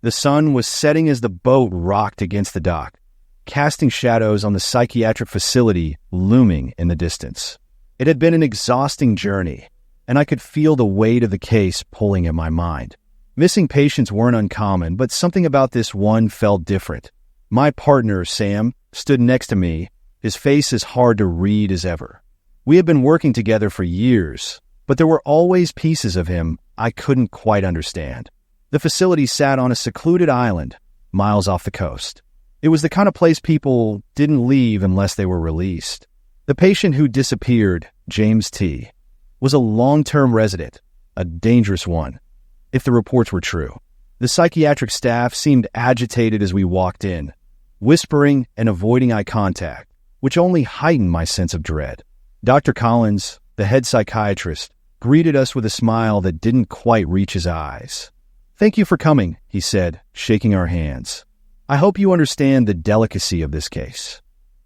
The sun was setting as the boat rocked against the dock, casting shadows on the psychiatric facility looming in the distance. It had been an exhausting journey, and I could feel the weight of the case pulling at my mind. Missing patients weren't uncommon, but something about this one felt different. My partner, Sam, stood next to me, his face as hard to read as ever. We had been working together for years, but there were always pieces of him I couldn't quite understand. The facility sat on a secluded island, miles off the coast. It was the kind of place people didn't leave unless they were released. The patient who disappeared, James T., was a long-term resident, a dangerous one, if the reports were true. The psychiatric staff seemed agitated as we walked in, whispering and avoiding eye contact, which only heightened my sense of dread. Dr. Collins, the head psychiatrist, greeted us with a smile that didn't quite reach his eyes. "Thank you for coming," he said, shaking our hands. "I hope you understand the delicacy of this case."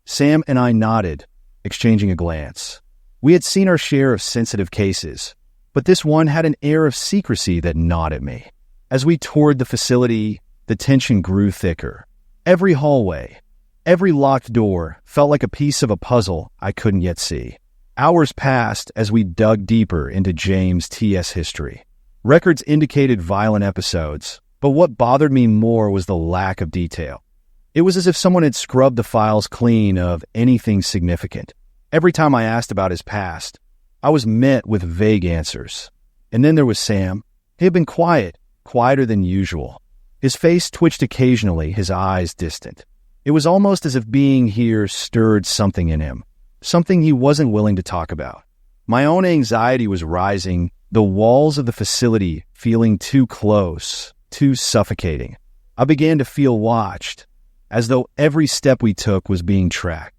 Sam and I nodded, exchanging a glance. We had seen our share of sensitive cases, but this one had an air of secrecy that gnawed at me. As we toured the facility, the tension grew thicker. Every hallway, every locked door felt like a piece of a puzzle I couldn't yet see. Hours passed as we dug deeper into James T.'s history. Records indicated violent episodes, but what bothered me more was the lack of detail. It was as if someone had scrubbed the files clean of anything significant. Every time I asked about his past, I was met with vague answers. And then there was Sam. He had been quiet, quieter than usual. His face twitched occasionally, his eyes distant. It was almost as if being here stirred something in him, something he wasn't willing to talk about. My own anxiety was rising, the walls of the facility feeling too close, too suffocating. I began to feel watched, as though every step we took was being tracked.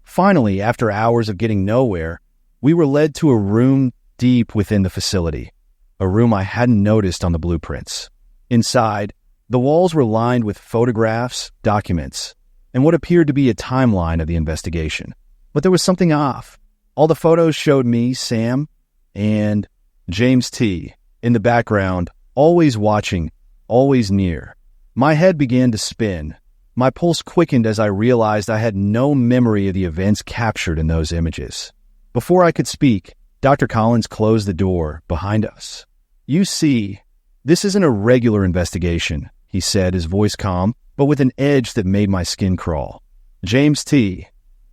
Finally, after hours of getting nowhere, we were led to a room deep within the facility, a room I hadn't noticed on the blueprints. Inside, the walls were lined with photographs, documents, and what appeared to be a timeline of the investigation. But there was something off. All the photos showed me, Sam, and James T. in the background, always watching, always near. My head began to spin. My pulse quickened as I realized I had no memory of the events captured in those images. Before I could speak, Dr. Collins closed the door behind us. "You see, this isn't a regular investigation," he said, his voice calm, but with an edge that made my skin crawl. James T.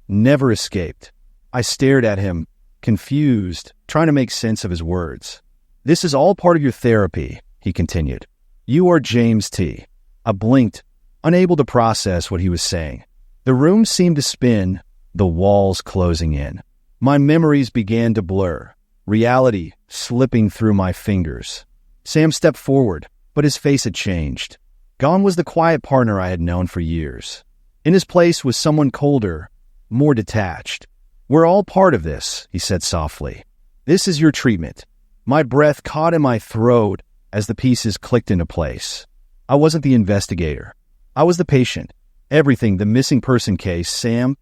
never escaped. I stared at him, confused, trying to make sense of his words. "This is all part of your therapy," he continued. "You are James T." I blinked, unable to process what he was saying. The room seemed to spin, the walls closing in. My memories began to blur, reality slipping through my fingers. Sam stepped forward, but his face had changed. Gone was the quiet partner I had known for years. In his place was someone colder, more detached. "We're all part of this," he said softly. "This is your treatment." My breath caught in my throat as the pieces clicked into place. I wasn't the investigator. I was the patient. Everything, the missing person case, Sam,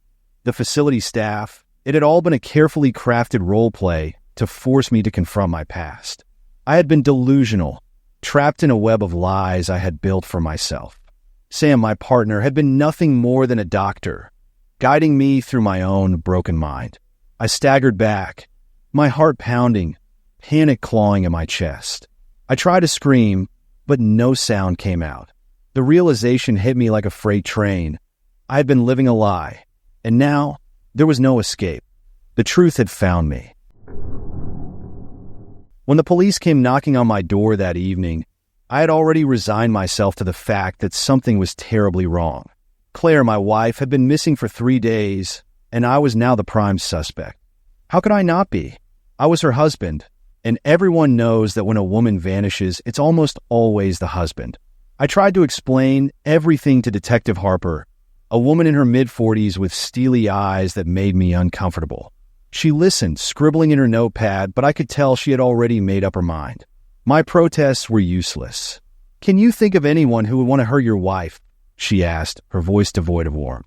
the facility staff, it had all been a carefully crafted role play to force me to confront my past. I had been delusional, trapped in a web of lies I had built for myself. Sam, my partner, had been nothing more than a doctor, guiding me through my own broken mind. I staggered back, my heart pounding, panic clawing at my chest. I tried to scream, but no sound came out. The realization hit me like a freight train. I had been living a lie, and now there was no escape. The truth had found me. When the police came knocking on my door that evening, I had already resigned myself to the fact that something was terribly wrong. Claire, my wife, had been missing for 3 days, and I was now the prime suspect. How could I not be? I was her husband, and everyone knows that when a woman vanishes, it's almost always the husband. I tried to explain everything to Detective Harper, a woman in her mid-40s with steely eyes that made me uncomfortable. She listened, scribbling in her notepad, but I could tell she had already made up her mind. My protests were useless. "Can you think of anyone who would want to hurt your wife?" she asked, her voice devoid of warmth.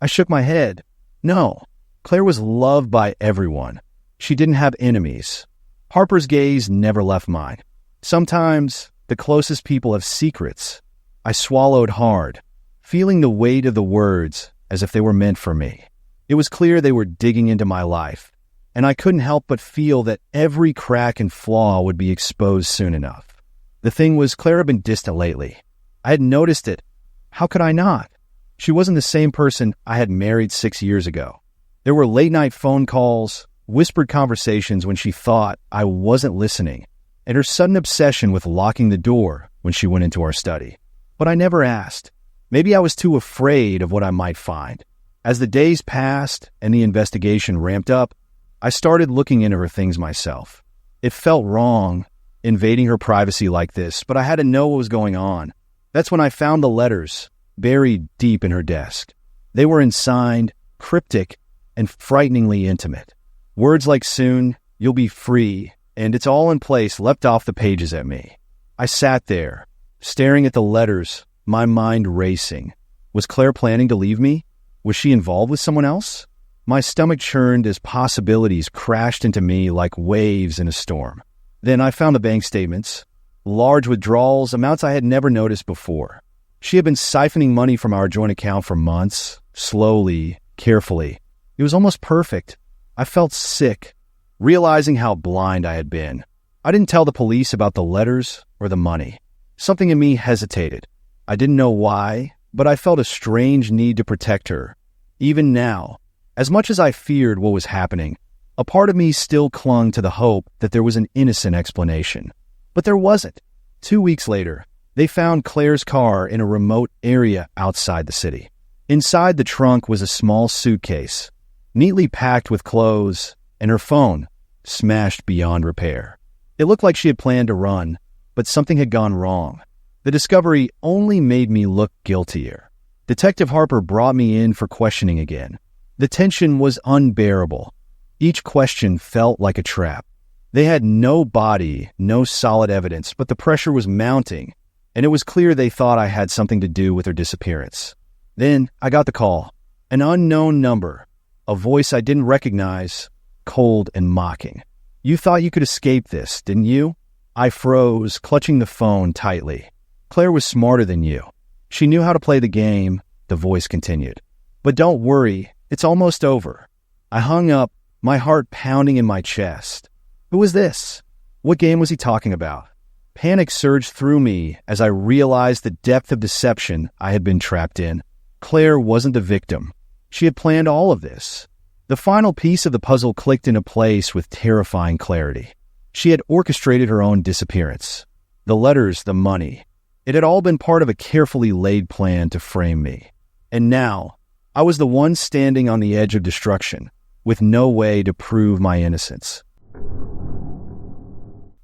I shook my head. No, Claire was loved by everyone. She didn't have enemies. Harper's gaze never left mine. Sometimes the closest people have secrets, I swallowed hard, feeling the weight of the words as if they were meant for me. It was clear they were digging into my life, and I couldn't help but feel that every crack and flaw would be exposed soon enough. The thing was, Claire had been distant lately. I had noticed it. How could I not? She wasn't the same person I had married 6 years ago. There were late-night phone calls, whispered conversations when she thought I wasn't listening, and her sudden obsession with locking the door when she went into our study. But I never asked. Maybe I was too afraid of what I might find. As the days passed and the investigation ramped up, I started looking into her things myself. It felt wrong, invading her privacy like this, but I had to know what was going on. That's when I found the letters buried deep in her desk. They were unsigned, cryptic, and frighteningly intimate. Words like soon, you'll be free, and it's all in place leapt off the pages at me. I sat there, staring at the letters, my mind racing. Was Claire planning to leave me? Was she involved with someone else? My stomach churned as possibilities crashed into me like waves in a storm. Then I found the bank statements, large withdrawals, amounts I had never noticed before. She had been siphoning money from our joint account for months, slowly, carefully. It was almost perfect. I felt sick, realizing how blind I had been. I didn't tell the police about the letters or the money. Something in me hesitated. I didn't know why, but I felt a strange need to protect her. Even now, as much as I feared what was happening, a part of me still clung to the hope that there was an innocent explanation. But there wasn't. 2 weeks later, they found Claire's car in a remote area outside the city. Inside the trunk was a small suitcase, neatly packed with clothes, and her phone, smashed beyond repair. It looked like she had planned to run, but something had gone wrong. The discovery only made me look guiltier. Detective Harper brought me in for questioning again. The tension was unbearable. Each question felt like a trap. They had no body, no solid evidence, but the pressure was mounting, and it was clear they thought I had something to do with her disappearance. Then I got the call. An unknown number. A voice I didn't recognize, cold and mocking. You thought you could escape this, didn't you? I froze, clutching the phone tightly. Claire was smarter than you. She knew how to play the game, the voice continued. But don't worry, it's almost over. I hung up, my heart pounding in my chest. Who was this? What game was he talking about? Panic surged through me as I realized the depth of deception I had been trapped in. Claire wasn't the victim. She had planned all of this. The final piece of the puzzle clicked into place with terrifying clarity. She had orchestrated her own disappearance. The letters, the money. It had all been part of a carefully laid plan to frame me. And now, I was the one standing on the edge of destruction, with no way to prove my innocence.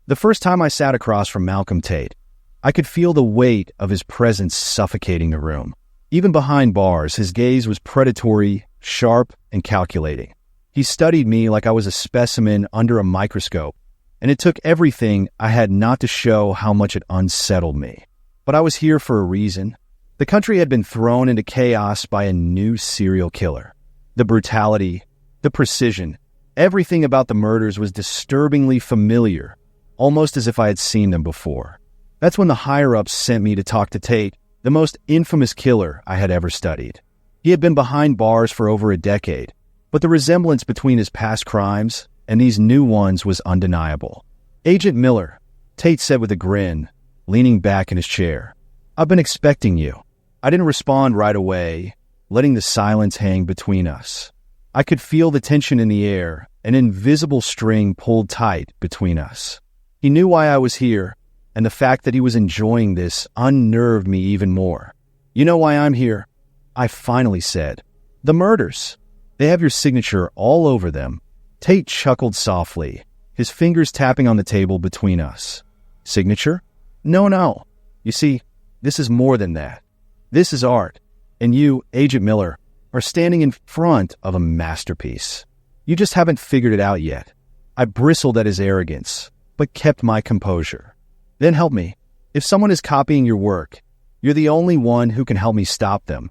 The first time I sat across from Malcolm Tate, I could feel the weight of his presence suffocating the room. Even behind bars, his gaze was predatory, sharp, and calculating. He studied me like I was a specimen under a microscope, and it took everything I had not to show how much it unsettled me. But I was here for a reason. The country had been thrown into chaos by a new serial killer. The brutality, the precision, everything about the murders was disturbingly familiar, almost as if I had seen them before. That's when the higher-ups sent me to talk to Tate, the most infamous killer I had ever studied. He had been behind bars for over a decade, but the resemblance between his past crimes and these new ones was undeniable. Agent Miller, Tate said with a grin, leaning back in his chair. I've been expecting you. I didn't respond right away, letting the silence hang between us. I could feel the tension in the air, an invisible string pulled tight between us. He knew why I was here, and the fact that he was enjoying this unnerved me even more. You know why I'm here? I finally said. The murders. They have your signature all over them. Tate chuckled softly, his fingers tapping on the table between us. Signature? No. You see, this is more than that. This is art, and you, Agent Miller, are standing in front of a masterpiece. You just haven't figured it out yet. I bristled at his arrogance, but kept my composure. Then help me. If someone is copying your work, you're the only one who can help me stop them.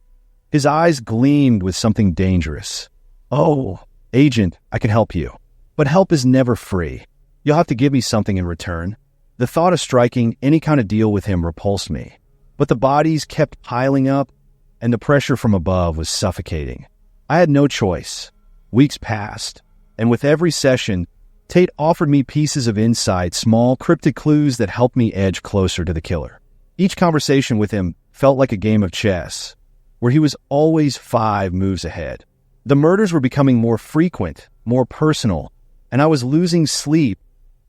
His eyes gleamed with something dangerous. Oh, Agent, I can help you. But help is never free. You'll have to give me something in return. The thought of striking any kind of deal with him repulsed me. But the bodies kept piling up, and the pressure from above was suffocating. I had no choice. Weeks passed, and with every session, Tate offered me pieces of insight, small, cryptic clues that helped me edge closer to the killer. Each conversation with him felt like a game of chess, where he was always 5 moves ahead. The murders were becoming more frequent, more personal, and I was losing sleep,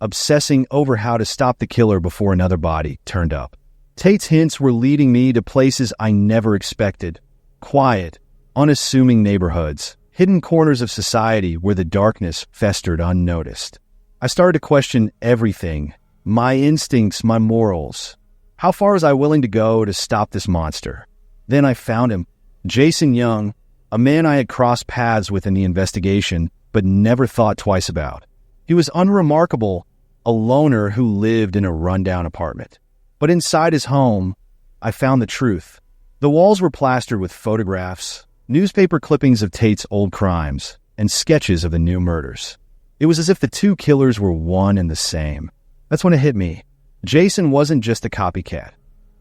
obsessing over how to stop the killer before another body turned up. Tate's hints were leading me to places I never expected. Quiet, unassuming neighborhoods, hidden corners of society where the darkness festered unnoticed. I started to question everything, my instincts, my morals. How far was I willing to go to stop this monster? Then I found him, Jason Young, a man I had crossed paths with in the investigation, but never thought twice about. He was unremarkable, a loner who lived in a rundown apartment. But inside his home, I found the truth. The walls were plastered with photographs, newspaper clippings of Tate's old crimes, and sketches of the new murders. It was as if the two killers were one and the same. That's when it hit me. Jason wasn't just a copycat.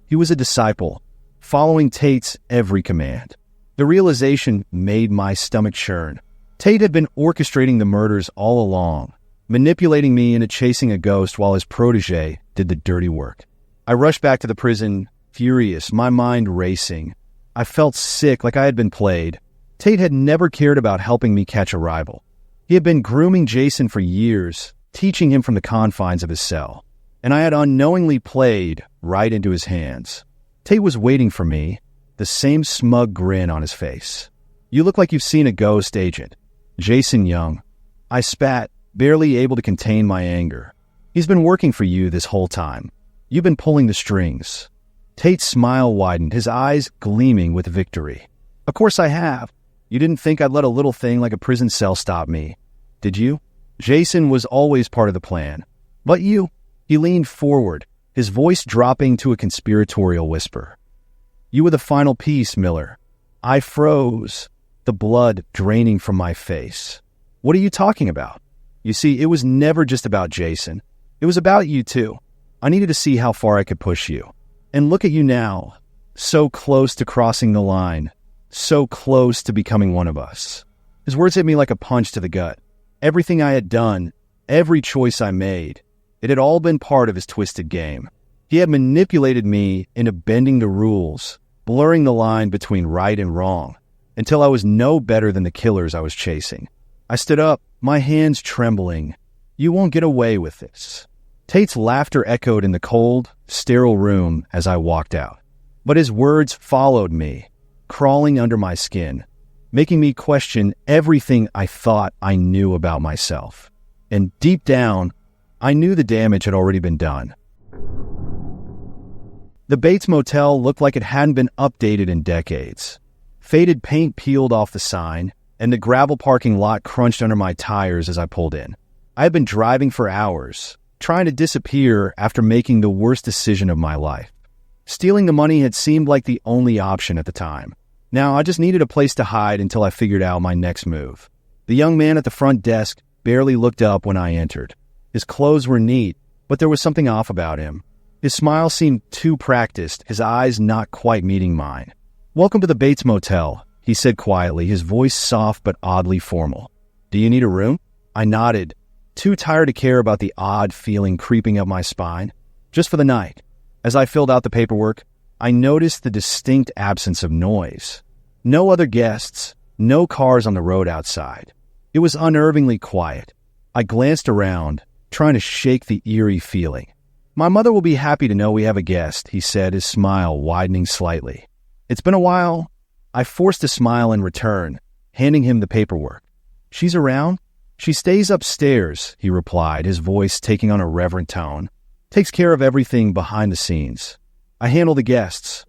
He was a disciple, following Tate's every command. The realization made my stomach churn. Tate had been orchestrating the murders all along, manipulating me into chasing a ghost while his protege did the dirty work. I rushed back to the prison, furious, my mind racing. I felt sick, like I had been played. Tate had never cared about helping me catch a rival. He had been grooming Jason for years, teaching him from the confines of his cell. And I had unknowingly played right into his hands. Tate was waiting for me, the same smug grin on his face. "You look like you've seen a ghost, Agent." "Jason Young." I spat, barely able to contain my anger. "He's been working for you this whole time. You've been pulling the strings." Tate's smile widened, his eyes gleaming with victory. "Of course I have. You didn't think I'd let a little thing like a prison cell stop me, did you? Jason was always part of the plan. But you..." He leaned forward, his voice dropping to a conspiratorial whisper. "You were the final piece, Miller." I froze, the blood draining from my face. "What are you talking about?" "You see, it was never just about Jason. It was about you too. I needed to see how far I could push you. And look at you now, so close to crossing the line, so close to becoming one of us." His words hit me like a punch to the gut. Everything I had done, every choice I made, it had all been part of his twisted game. He had manipulated me into bending the rules, blurring the line between right and wrong, until I was no better than the killers I was chasing. I stood up, my hands trembling. "You won't get away with this." Tate's laughter echoed in the cold, sterile room as I walked out. But his words followed me, crawling under my skin, making me question everything I thought I knew about myself. And deep down, I knew the damage had already been done. The Bates Motel looked like it hadn't been updated in decades. Faded paint peeled off the sign, and the gravel parking lot crunched under my tires as I pulled in. I had been driving for hours, trying to disappear after making the worst decision of my life. Stealing the money had seemed like the only option at the time. Now I just needed a place to hide until I figured out my next move. The young man at the front desk barely looked up when I entered. His clothes were neat, but there was something off about him. His smile seemed too practiced, his eyes not quite meeting mine. "Welcome to the Bates Motel," he said quietly, his voice soft but oddly formal. "Do you need a room?" I nodded, too tired to care about the odd feeling creeping up my spine. "Just for the night." As I filled out the paperwork, I noticed the distinct absence of noise. No other guests, no cars on the road outside. It was unnervingly quiet. I glanced around, trying to shake the eerie feeling. "My mother will be happy to know we have a guest," he said, his smile widening slightly. "It's been a while." I forced a smile in return, handing him the paperwork. "She's around?" "She stays upstairs," he replied, his voice taking on a reverent tone. "Takes care of everything behind the scenes. I handle the guests."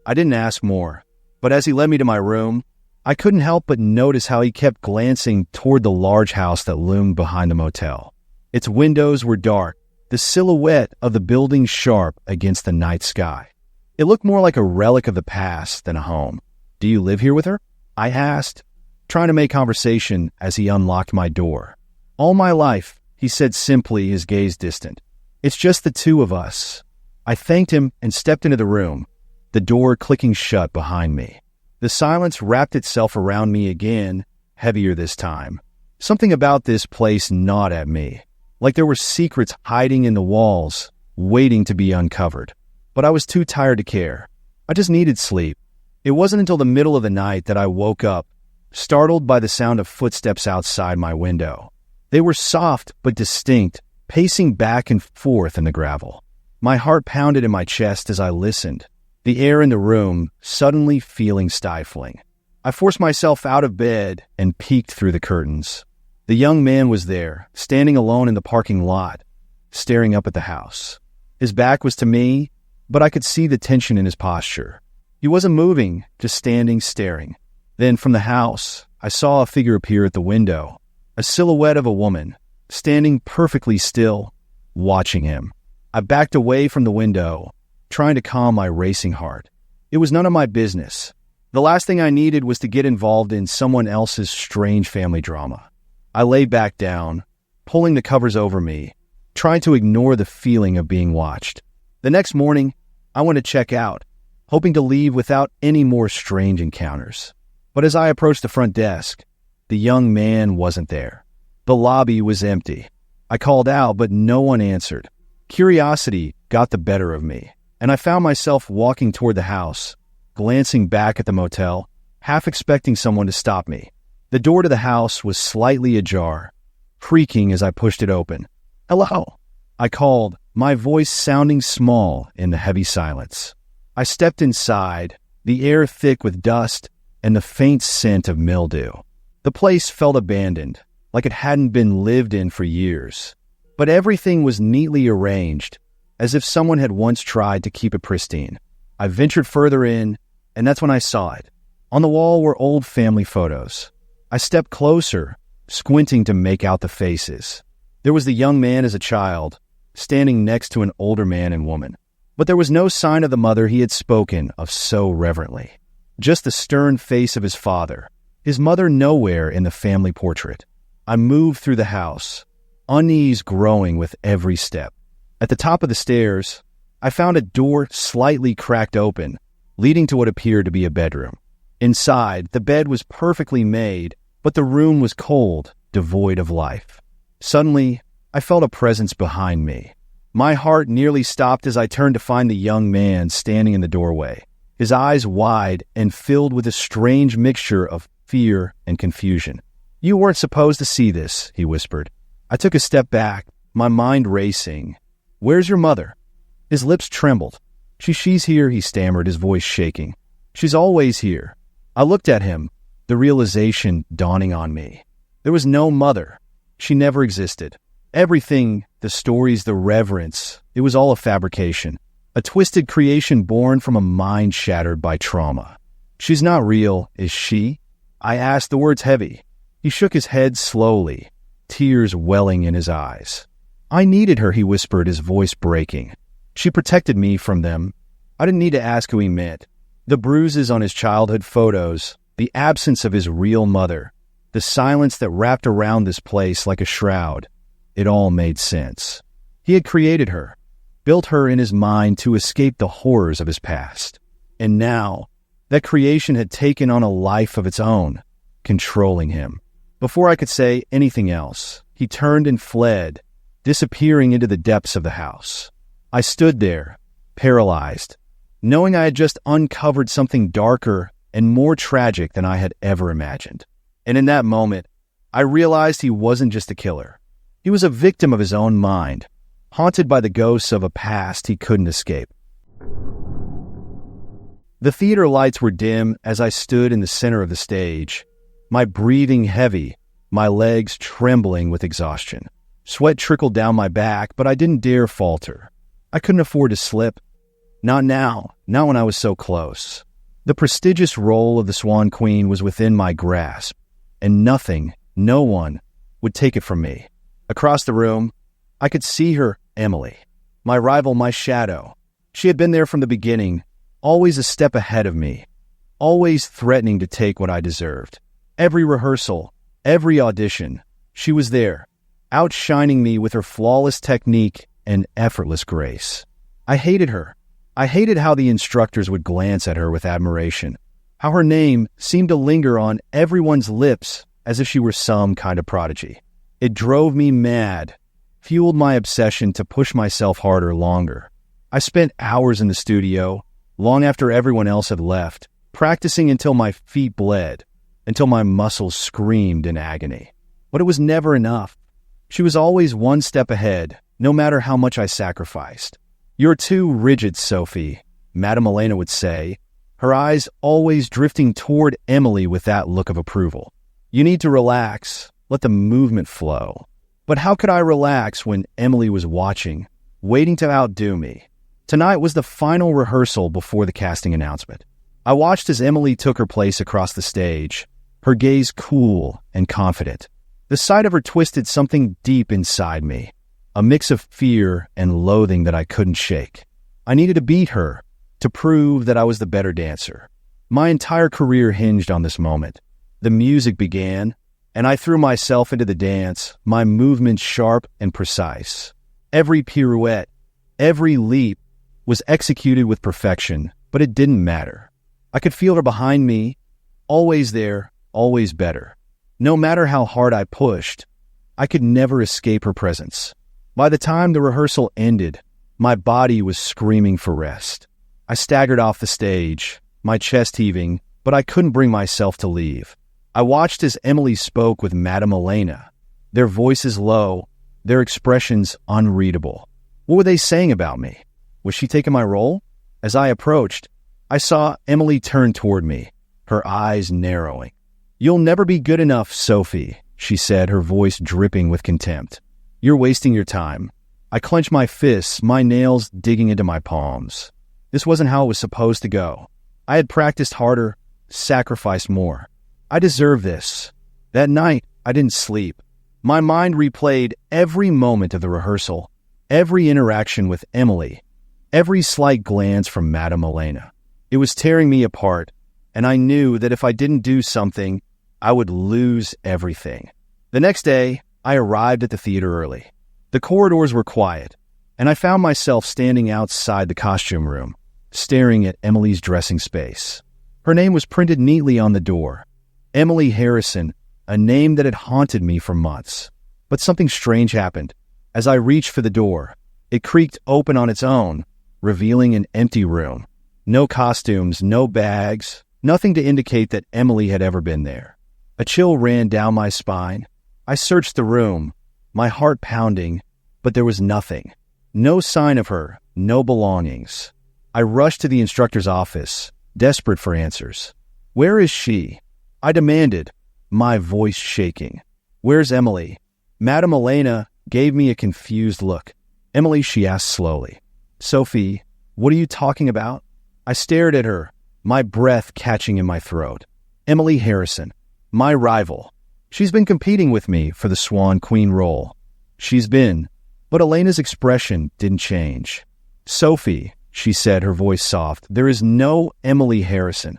I didn't ask more, but as he led me to my room, I couldn't help but notice how he kept glancing toward the large house that loomed behind the motel. Its windows were dark, the silhouette of the building sharp against the night sky. It looked more like a relic of the past than a home. "Do you live here with her?" I asked, trying to make conversation as he unlocked my door. "All my life," he said simply, his gaze distant. "It's just the two of us." I thanked him and stepped into the room. the door clicking shut behind me. The silence wrapped itself around me again, heavier this time. Something about this place gnawed at me, like there were secrets hiding in the walls, waiting to be uncovered. But I was too tired to care. I just needed sleep. It wasn't until the middle of the night that I woke up, startled by the sound of footsteps outside my window. They were soft but distinct, pacing back and forth in the gravel. My heart pounded in my chest as I listened, the air in the room suddenly feeling stifling. I forced myself out of bed and peeked through the curtains. The young man was there, standing alone in the parking lot, staring up at the house. His back was to me, but I could see the tension in his posture. He wasn't moving, just standing, staring. Then from the house, I saw a figure appear at the window, a silhouette of a woman, standing perfectly still, watching him. I backed away from the window, trying to calm my racing heart. It was none of my business. The last thing I needed was to get involved in someone else's strange family drama. I lay back down, pulling the covers over me, trying to ignore the feeling of being watched. The next morning, I went to check out, hoping to leave without any more strange encounters. But as I approached the front desk, the young man wasn't there. The lobby was empty. I called out, but no one answered. Curiosity got the better of me, and I found myself walking toward the house, glancing back at the motel, half expecting someone to stop me. The door to the house was slightly ajar, creaking as I pushed it open. "Hello," I called, my voice sounding small in the heavy silence. I stepped inside, the air thick with dust and the faint scent of mildew. The place felt abandoned, like it hadn't been lived in for years. But everything was neatly arranged, as if someone had once tried to keep it pristine. I ventured further in, and that's when I saw it. On the wall were old family photos. I stepped closer, squinting to make out the faces. There was the young man as a child, standing next to an older man and woman. But there was no sign of the mother he had spoken of so reverently. Just the stern face of his father, his mother nowhere in the family portrait. I moved through the house, unease growing with every step. At the top of the stairs, I found a door slightly cracked open, leading to what appeared to be a bedroom. Inside, the bed was perfectly made, but the room was cold, devoid of life. Suddenly, I felt a presence behind me. My heart nearly stopped as I turned to find the young man standing in the doorway, his eyes wide and filled with a strange mixture of fear and confusion. "You weren't supposed to see this," he whispered. I took a step back, my mind racing. "Where's your mother?" His lips trembled. She's here," he stammered, his voice shaking. "She's always here." I looked at him, the realization dawning on me. There was no mother. She never existed. Everything, the stories, the reverence, it was all a fabrication. A twisted creation born from a mind shattered by trauma. "She's not real, is she?" I asked, the words heavy. He shook his head slowly, tears welling in his eyes. "I needed her," he whispered, his voice breaking. "She protected me from them." I didn't need to ask who he meant. The bruises on his childhood photos, the absence of his real mother, the silence that wrapped around this place like a shroud, it all made sense. He had created her, built her in his mind to escape the horrors of his past. And now, that creation had taken on a life of its own, controlling him. Before I could say anything else, he turned and fled, disappearing into the depths of the house. I stood there, paralyzed, knowing I had just uncovered something darker and more tragic than I had ever imagined. And in that moment, I realized he wasn't just a killer. He was a victim of his own mind, haunted by the ghosts of a past he couldn't escape. The theater lights were dim as I stood in the center of the stage, my breathing heavy, my legs trembling with exhaustion. Sweat trickled down my back, but I didn't dare falter. I couldn't afford to slip. Not now, not when I was so close. The prestigious role of the Swan Queen was within my grasp, and nothing, no one, would take it from me. Across the room, I could see her, Emily, my rival, my shadow. She had been there from the beginning, always a step ahead of me, always threatening to take what I deserved. Every rehearsal, every audition, she was there, outshining me with her flawless technique and effortless grace. I hated her, I hated how the instructors would glance at her with admiration, how her name seemed to linger on everyone's lips as if she were some kind of prodigy. It drove me mad, fueled my obsession to push myself harder longer. I spent hours in the studio, long after everyone else had left, practicing until my feet bled, until my muscles screamed in agony. But it was never enough. She was always one step ahead, no matter how much I sacrificed. "You're too rigid, Sophie," Madame Elena would say, her eyes always drifting toward Emily with that look of approval. "You need to relax, let the movement flow." But how could I relax when Emily was watching, waiting to outdo me? Tonight was the final rehearsal before the casting announcement. I watched as Emily took her place across the stage, her gaze cool and confident. The sight of her twisted something deep inside me, a mix of fear and loathing that I couldn't shake. I needed to beat her, to prove that I was the better dancer. My entire career hinged on this moment. The music began, and I threw myself into the dance, my movements sharp and precise. Every pirouette, every leap was executed with perfection, but it didn't matter. I could feel her behind me, always there, always better. No matter how hard I pushed, I could never escape her presence. By the time the rehearsal ended, my body was screaming for rest. I staggered off the stage, my chest heaving, but I couldn't bring myself to leave. I watched as Emily spoke with Madame Elena, their voices low, their expressions unreadable. What were they saying about me? Was she taking my role? As I approached, I saw Emily turn toward me, her eyes narrowing. "You'll never be good enough, Sophie," she said, her voice dripping with contempt. "You're wasting your time." I clenched my fists, my nails digging into my palms. This wasn't how it was supposed to go. I had practiced harder, sacrificed more. I deserved this. That night, I didn't sleep. My mind replayed every moment of the rehearsal, every interaction with Emily, every slight glance from Madame Elena. It was tearing me apart, and I knew that if I didn't do something, I would lose everything. The next day, I arrived at the theater early. The corridors were quiet, and I found myself standing outside the costume room, staring at Emily's dressing space. Her name was printed neatly on the door. Emily Harrison, a name that had haunted me for months. But something strange happened. As I reached for the door, it creaked open on its own, revealing an empty room. No costumes, no bags, nothing to indicate that Emily had ever been there. A chill ran down my spine. I searched the room, my heart pounding, but there was nothing. No sign of her, no belongings. I rushed to the instructor's office, desperate for answers. "Where is she?" I demanded, my voice shaking. "Where's Emily?" Madame Elena gave me a confused look. "Emily," she asked slowly. "Sophie, what are you talking about?" I stared at her, my breath catching in my throat. "Emily Harrison, my rival. She's been competing with me for the Swan Queen role." She's been, but Elena's expression didn't change. "Sophie," she said, her voice soft, "there is no Emily Harrison."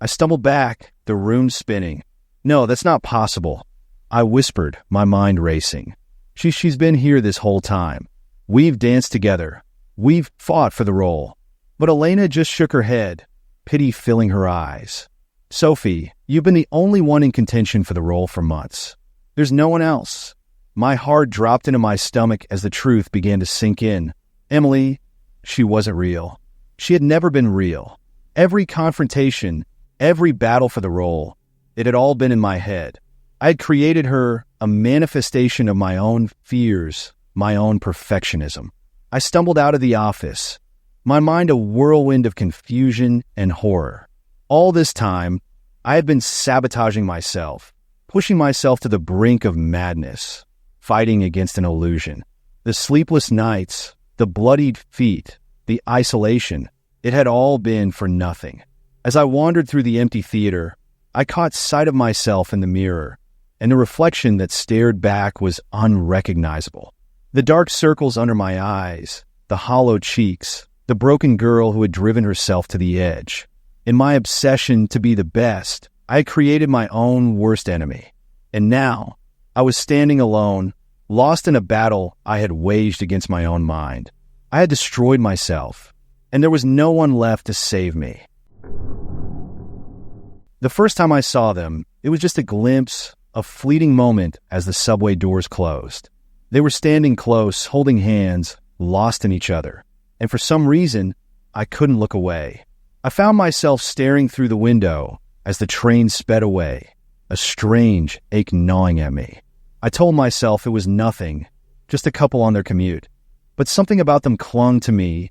I stumbled back, the room spinning. "No, that's not possible," I whispered, my mind racing. She's been here this whole time. We've danced together. We've fought for the role." But Elena just shook her head, pity filling her eyes. "Sophie, you've been the only one in contention for the role for months. There's no one else." My heart dropped into my stomach as the truth began to sink in. Emily, she wasn't real. She had never been real. Every confrontation, every battle for the role, it had all been in my head. I had created her a manifestation of my own fears, my own perfectionism. I stumbled out of the office, my mind a whirlwind of confusion and horror. All this time, I had been sabotaging myself, pushing myself to the brink of madness, fighting against an illusion. The sleepless nights, the bloodied feet, the isolation, it had all been for nothing. As I wandered through the empty theater, I caught sight of myself in the mirror, and the reflection that stared back was unrecognizable. The dark circles under my eyes, the hollow cheeks, the broken girl who had driven herself to the edge. In my obsession to be the best, I had created my own worst enemy. And now, I was standing alone, lost in a battle I had waged against my own mind. I had destroyed myself. and there was no one left to save me. The first time I saw them, it was just a glimpse, a fleeting moment as the subway doors closed. They were standing close, holding hands, lost in each other, and for some reason, I couldn't look away. I found myself staring through the window as the train sped away, a strange ache gnawing at me. I told myself it was nothing, just a couple on their commute, but something about them clung to me,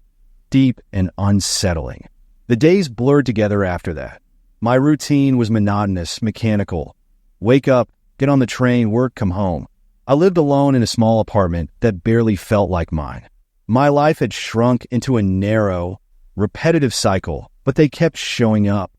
deep and unsettling. The days blurred together after that. My routine was monotonous, mechanical. Wake up, get on the train, work, come home. I lived alone in a small apartment that barely felt like mine. My life had shrunk into a narrow, repetitive cycle, but they kept showing up.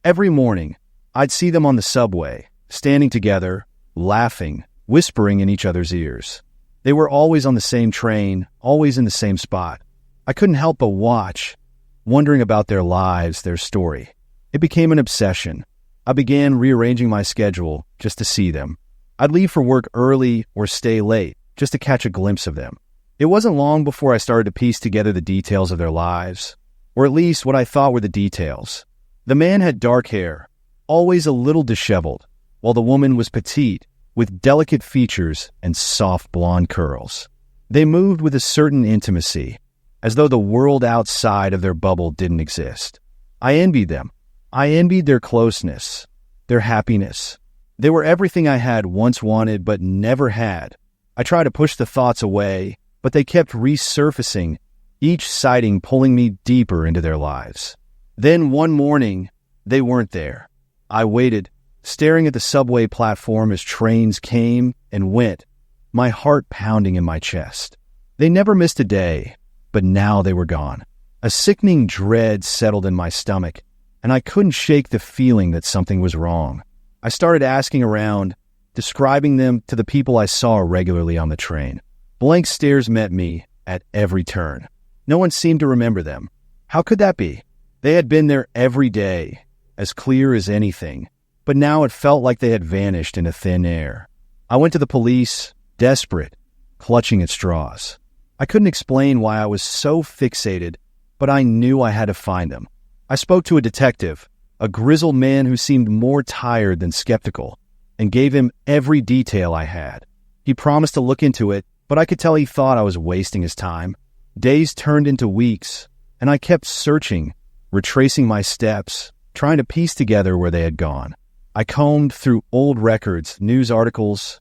Every morning, I'd see them on the subway, standing together, laughing, whispering in each other's ears. They were always on the same train, always in the same spot. I couldn't help but watch, wondering about their lives, their story. It became an obsession. I began rearranging my schedule just to see them. I'd leave for work early or stay late just to catch a glimpse of them. It wasn't long before I started to piece together the details of their lives, or at least what I thought were the details. The man had dark hair, always a little disheveled, while the woman was petite, with delicate features and soft blonde curls. They moved with a certain intimacy, as though the world outside of their bubble didn't exist. I envied them. I envied their closeness, their happiness. They were everything I had once wanted but never had. I tried to push the thoughts away, but they kept resurfacing, each sighting pulling me deeper into their lives. Then one morning, they weren't there. I waited, staring at the subway platform as trains came and went, my heart pounding in my chest. They never missed a day, but now they were gone. A sickening dread settled in my stomach, and I couldn't shake the feeling that something was wrong. I started asking around, describing them to the people I saw regularly on the train. Blank stares met me at every turn. No one seemed to remember them. How could that be? They had been there every day, as clear as anything, but now it felt like they had vanished into thin air. I went to the police, desperate, clutching at straws. I couldn't explain why I was so fixated, but I knew I had to find them. I spoke to a detective, a grizzled man who seemed more tired than skeptical, and gave him every detail I had. He promised to look into it, but I could tell he thought I was wasting his time. Days turned into weeks, and I kept searching, retracing my steps, trying to piece together where they had gone. I combed through old records, news articles,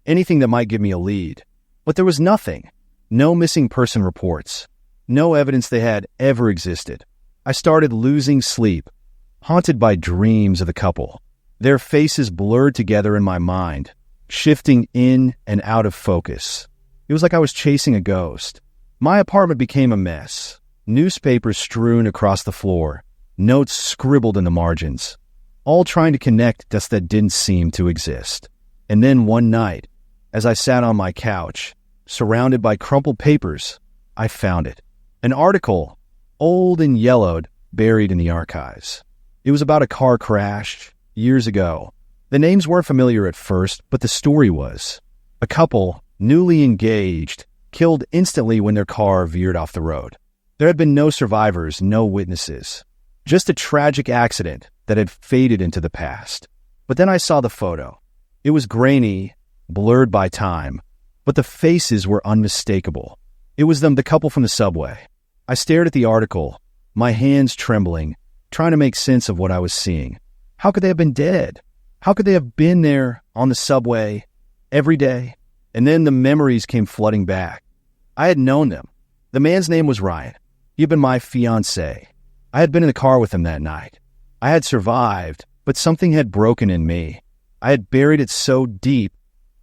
anything that might give me a lead. But there was nothing. No missing person reports. No evidence they had ever existed. I started losing sleep, haunted by dreams of the couple. Their faces blurred together in my mind, shifting in and out of focus. It was like I was chasing a ghost. My apartment became a mess. Newspapers strewn across the floor, notes scribbled in the margins, all trying to connect dots that didn't seem to exist. And then one night, as I sat on my couch, surrounded by crumpled papers, I found it. An article, old and yellowed, buried in the archives. It was about a car crash years ago. The names weren't familiar at first, but the story was. A couple, newly engaged, killed instantly when their car veered off the road. There had been no survivors, no witnesses. Just a tragic accident that had faded into the past. But then I saw the photo. It was grainy, blurred by time, but the faces were unmistakable. It was them, the couple from the subway. I stared at the article, my hands trembling, trying to make sense of what I was seeing. How could they have been dead? How could they have been there on the subway every day? And then the memories came flooding back. I had known them. The man's name was Ryan. He had been my fiancé. I had been in the car with him that night. I had survived, but something had broken in me. I had buried it so deep,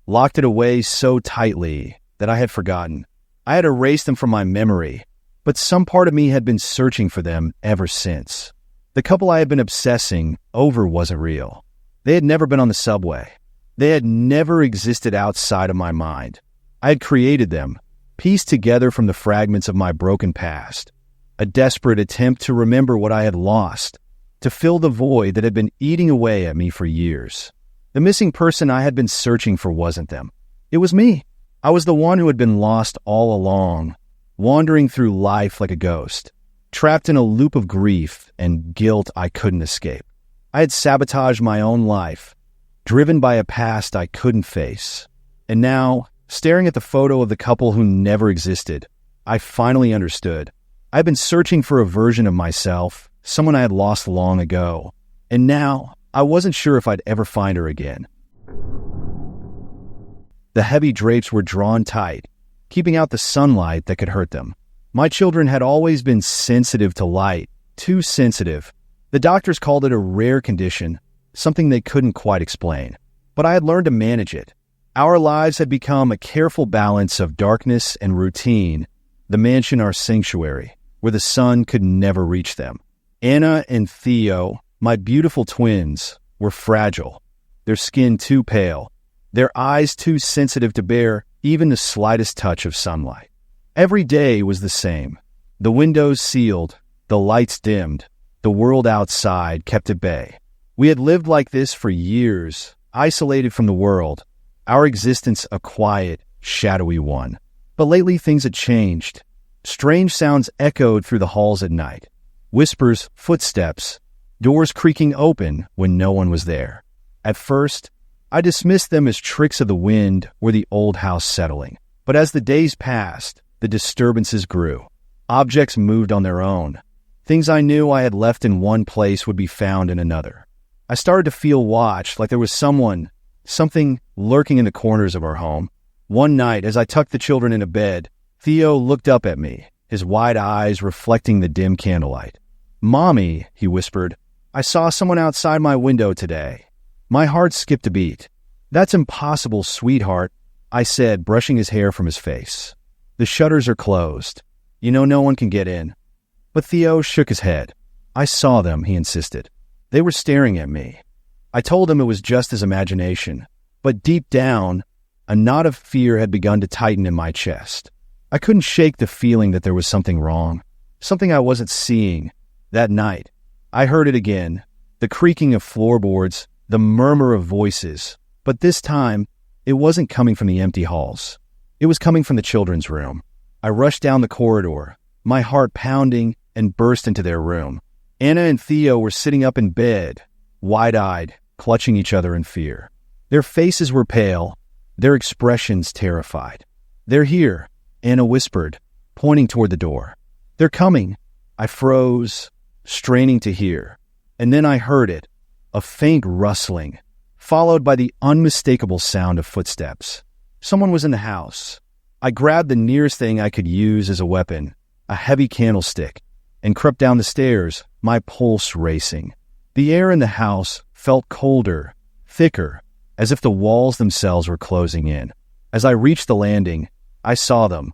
locked it away so tightly, that I had forgotten. I had erased them from my memory, but some part of me had been searching for them ever since. The couple I had been obsessing over wasn't real. They had never been on the subway. They had never existed outside of my mind. I had created them, pieced together from the fragments of my broken past. A desperate attempt to remember what I had lost, to fill the void that had been eating away at me for years. The missing person I had been searching for wasn't them. It was me. I was the one who had been lost all along, wandering through life like a ghost. trapped in a loop of grief and guilt I couldn't escape. I had sabotaged my own life, driven by a past I couldn't face. And now, staring at the photo of the couple who never existed, I finally understood. I'd been searching for a version of myself, someone I had lost long ago. And now, I wasn't sure if I'd ever find her again. The heavy drapes were drawn tight, keeping out the sunlight that could hurt them. My children had always been sensitive to light, too sensitive. The doctors called it a rare condition, something they couldn't quite explain. But I had learned to manage it. Our lives had become a careful balance of darkness and routine, the mansion our sanctuary, where the sun could never reach them. Anna and Theo, my beautiful twins, were fragile, their skin too pale, their eyes too sensitive to bear even the slightest touch of sunlight. Every day was the same. The windows sealed, the lights dimmed, the world outside kept at bay. We had lived like this for years, isolated from the world, our existence a quiet, shadowy one. But lately things had changed. Strange sounds echoed through the halls at night. Whispers, footsteps, doors creaking open when no one was there. At first, I dismissed them as tricks of the wind or the old house settling. But as the days passed, the disturbances grew. Objects moved on their own. Things I knew I had left in one place would be found in another. I started to feel watched, like there was something lurking in the corners of our home. One night, as I tucked the children into bed, Theo looked up at me, his wide eyes reflecting the dim candlelight. "Mommy," he whispered, "I saw someone outside my window today." My heart skipped a beat. "That's impossible, sweetheart," I said, brushing his hair from his face. "The shutters are closed. You know no one can get in." But Theo shook his head. "I saw them," he insisted. "They were staring at me." I told him it was just his imagination, but deep down, a knot of fear had begun to tighten in my chest. I couldn't shake the feeling that there was something wrong, something I wasn't seeing. That night, I heard it again, the creaking of floorboards, the murmur of voices, but this time, it wasn't coming from the empty halls. It was coming from the children's room. I rushed down the corridor, my heart pounding, and burst into their room. Anna and Theo were sitting up in bed, wide-eyed, clutching each other in fear. Their faces were pale, their expressions terrified. "They're here," Anna whispered, pointing toward the door. "They're coming." I froze, straining to hear. And then I heard it, a faint rustling, followed by the unmistakable sound of footsteps. Someone was in the house. I grabbed the nearest thing I could use as a weapon, a heavy candlestick, and crept down the stairs, my pulse racing. The air in the house felt colder, thicker, as if the walls themselves were closing in. As I reached the landing, I saw them,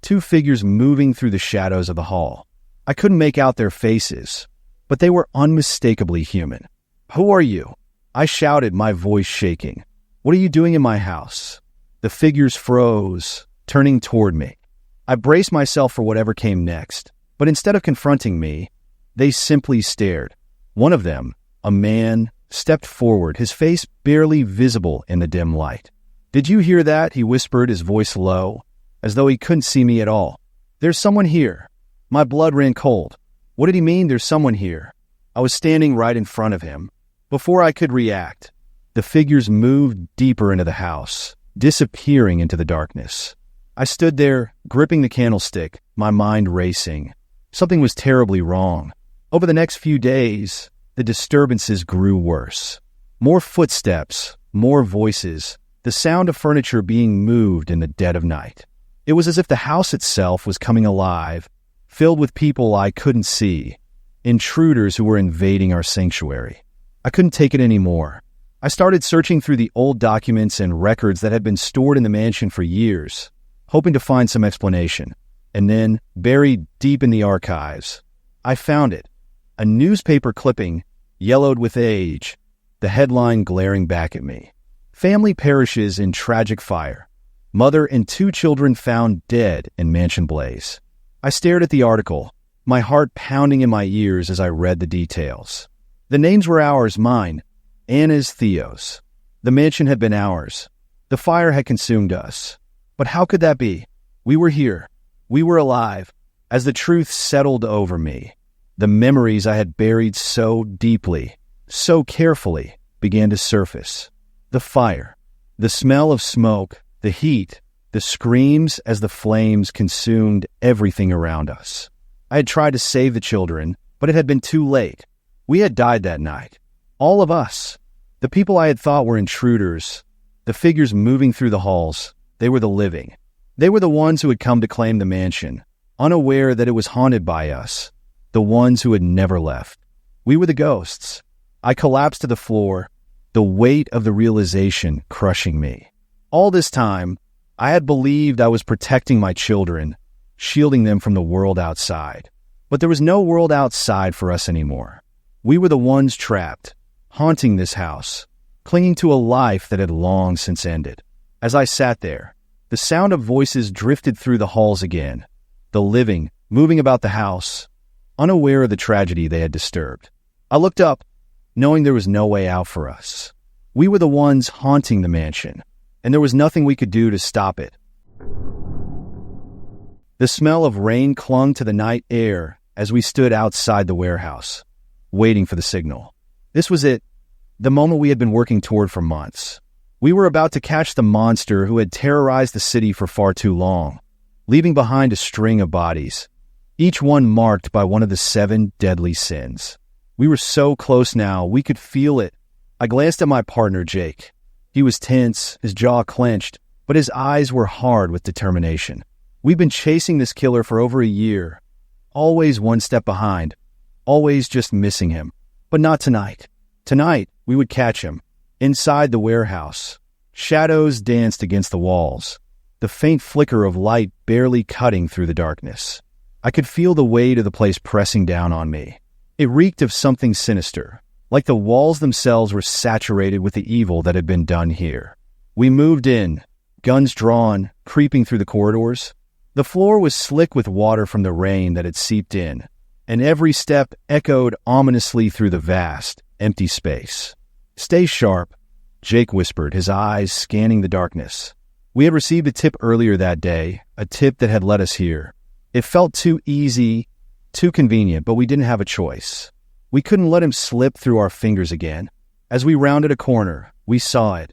two figures moving through the shadows of the hall. I couldn't make out their faces, but they were unmistakably human. "Who are you?" I shouted, my voice shaking. "What are you doing in my house?" The figures froze, turning toward me. I braced myself for whatever came next, but instead of confronting me, they simply stared. One of them, a man, stepped forward, his face barely visible in the dim light. "Did you hear that?" he whispered, his voice low, as though he couldn't see me at all. "There's someone here." My blood ran cold. What did he mean, "there's someone here"? I was standing right in front of him. Before I could react, the figures moved deeper into the house, disappearing into the darkness. I stood there, gripping the candlestick, my mind racing. Something was terribly wrong. Over the next few days, the disturbances grew worse. More footsteps, more voices, the sound of furniture being moved in the dead of night. It was as if the house itself was coming alive, filled with people I couldn't see, intruders who were invading our sanctuary. I couldn't take it anymore. I started searching through the old documents and records that had been stored in the mansion for years, hoping to find some explanation. And then, buried deep in the archives, I found it. A newspaper clipping, yellowed with age, the headline glaring back at me. "Family perishes in tragic fire. Mother and 2 children found dead in mansion blaze." I stared at the article, my heart pounding in my ears as I read the details. The names were ours, mine, Anna's, Theo's. The mansion had been ours. The fire had consumed us. But how could that be? We were here. We were alive. As the truth settled over me, the memories I had buried so deeply, so carefully, began to surface. The fire, the smell of smoke, the heat, the screams as the flames consumed everything around us. I had tried to save the children, but it had been too late. We had died that night. All of us. The people I had thought were intruders, the figures moving through the halls, they were the living. They were the ones who had come to claim the mansion, unaware that it was haunted by us, the ones who had never left. We were the ghosts. I collapsed to the floor, the weight of the realization crushing me. All this time, I had believed I was protecting my children, shielding them from the world outside. But there was no world outside for us anymore. We were the ones trapped, haunting this house, clinging to a life that had long since ended. As I sat there, the sound of voices drifted through the halls again, the living moving about the house, unaware of the tragedy they had disturbed. I looked up, knowing there was no way out for us. We were the ones haunting the mansion, and there was nothing we could do to stop it. The smell of rain clung to the night air as we stood outside the warehouse, waiting for the signal. This was it, the moment we had been working toward for months. We were about to catch the monster who had terrorized the city for far too long, leaving behind a string of bodies, each one marked by one of the 7 deadly sins. We were so close now, we could feel it. I glanced at my partner, Jake. He was tense, his jaw clenched, but his eyes were hard with determination. We've been chasing this killer for over a year, always one step behind, always just missing him. But not tonight. Tonight, we would catch him. Inside the warehouse, shadows danced against the walls, the faint flicker of light barely cutting through the darkness. I could feel the weight of the place pressing down on me. It reeked of something sinister, like the walls themselves were saturated with the evil that had been done here. We moved in, guns drawn, creeping through the corridors. The floor was slick with water from the rain that had seeped in, and every step echoed ominously through the vast, empty space. "Stay sharp," Jake whispered, his eyes scanning the darkness. We had received a tip earlier that day, a tip that had led us here. It felt too easy, too convenient, but we didn't have a choice. We couldn't let him slip through our fingers again. As we rounded a corner, we saw it.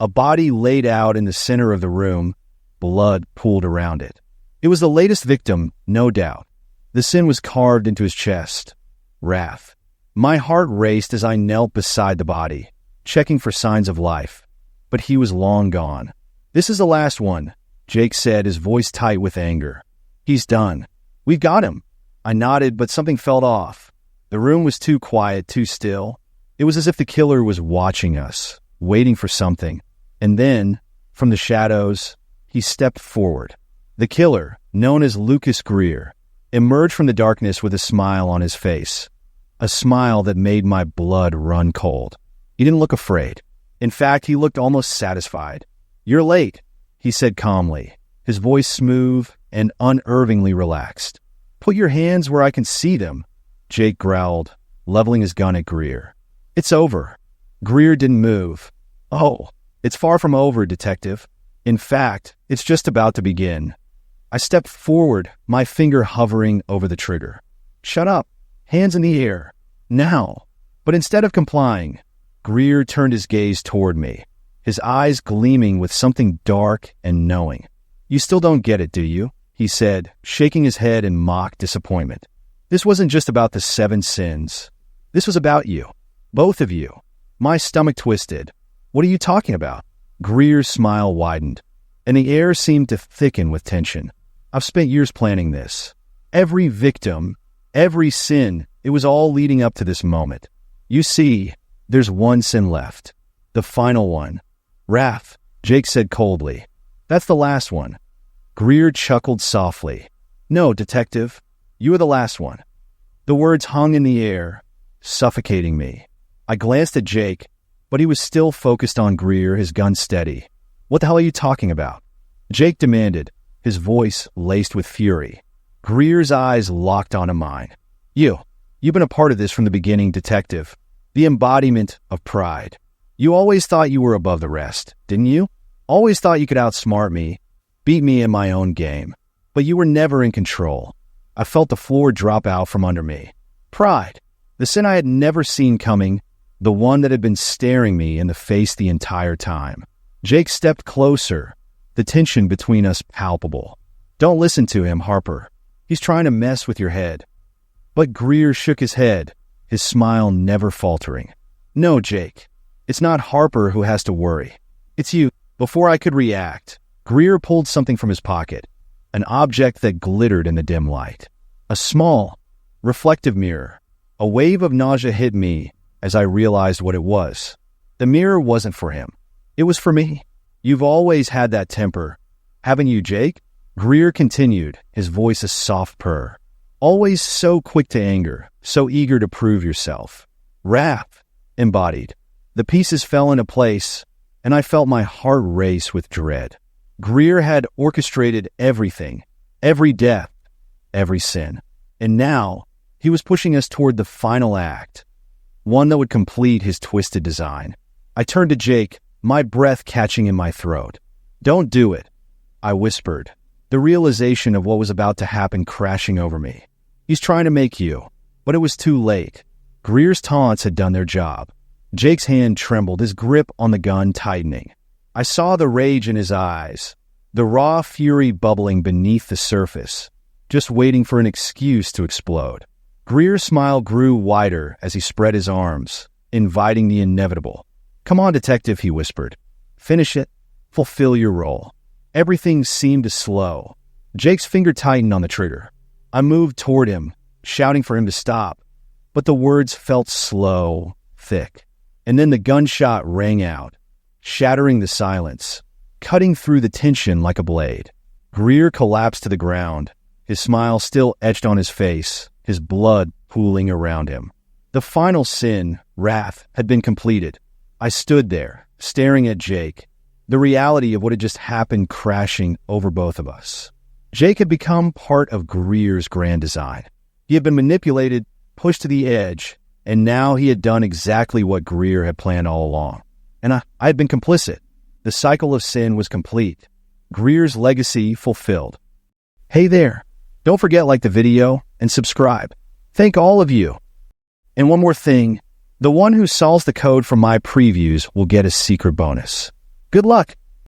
A body laid out in the center of the room, blood pooled around it. It was the latest victim, no doubt. The sin was carved into his chest. Wrath. My heart raced as I knelt beside the body, checking for signs of life. But he was long gone. "This is the last one," Jake said, his voice tight with anger. "He's done. We've got him." I nodded, but something felt off. The room was too quiet, too still. It was as if the killer was watching us, waiting for something. And then, from the shadows, he stepped forward. The killer, known as Lucas Greer, emerged from the darkness with a smile on his face. A smile that made my blood run cold. He didn't look afraid. In fact, he looked almost satisfied. "You're late," he said calmly, his voice smooth and unnervingly relaxed. "Put your hands where I can see them," Jake growled, leveling his gun at Greer. "It's over." Greer didn't move. "Oh, it's far from over, Detective. In fact, it's just about to begin." I stepped forward, my finger hovering over the trigger. "Shut up. Hands in the air. Now." But instead of complying, Greer turned his gaze toward me, his eyes gleaming with something dark and knowing. "You still don't get it, do you?" he said, shaking his head in mock disappointment. "This wasn't just about the 7 sins. This was about you. Both of you." My stomach twisted. "What are you talking about?" Greer's smile widened, and the air seemed to thicken with tension. "I've spent years planning this. Every victim, every sin, it was all leading up to this moment. You see, there's one sin left. The final one. Wrath," Jake said coldly. "That's the last one." Greer chuckled softly. "No, Detective, you are the last one." The words hung in the air, suffocating me. I glanced at Jake, but he was still focused on Greer, his gun steady. "What the hell are you talking about?" Jake demanded, his voice laced with fury. Greer's eyes locked onto mine. You've been a part of this from the beginning, Detective. The embodiment of pride. You always thought you were above the rest, didn't you? Always thought you could outsmart me, beat me in my own game. But you were never in control. I felt the floor drop out from under me. Pride, the sin I had never seen coming, the one that had been staring me in the face the entire time. Jake stepped closer, the tension between us palpable. Don't listen to him, Harper. He's trying to mess with your head. But Greer shook his head, his smile never faltering. No, Jake. It's not Harper who has to worry. It's you. Before I could react, Greer pulled something from his pocket, an object that glittered in the dim light. A small, reflective mirror. A wave of nausea hit me as I realized what it was. The mirror wasn't for him. It was for me. You've always had that temper, haven't you, Jake? Greer continued, his voice a soft purr. Always so quick to anger, so eager to prove yourself. Wrath embodied. The pieces fell into place, and I felt my heart race with dread. Greer had orchestrated everything, every death, every sin. And now, he was pushing us toward the final act, one that would complete his twisted design. I turned to Jake, my breath catching in my throat. Don't do it, I whispered, the realization of what was about to happen crashing over me. He's trying to make you, but it was too late. Greer's taunts had done their job. Jake's hand trembled, his grip on the gun tightening. I saw the rage in his eyes, the raw fury bubbling beneath the surface, just waiting for an excuse to explode. Greer's smile grew wider as he spread his arms, inviting the inevitable. Come on, detective, he whispered. Finish it. Fulfill your role. Everything seemed to slow. Jake's finger tightened on the trigger. I moved toward him, shouting for him to stop, but the words felt slow, thick. And then the gunshot rang out, shattering the silence, cutting through the tension like a blade. Greer collapsed to the ground, his smile still etched on his face, his blood pooling around him. The final sin, wrath, had been completed. I stood there, staring at Jake, the reality of what had just happened crashing over both of us. Jake had become part of Greer's grand design. He had been manipulated, pushed to the edge, and now he had done exactly what Greer had planned all along. And I had been complicit. The cycle of sin was complete. Greer's legacy fulfilled. Hey there, don't forget to like the video and subscribe. Thank all of you. And one more thing, the one who solves the code from my previews will get a secret bonus. Good luck.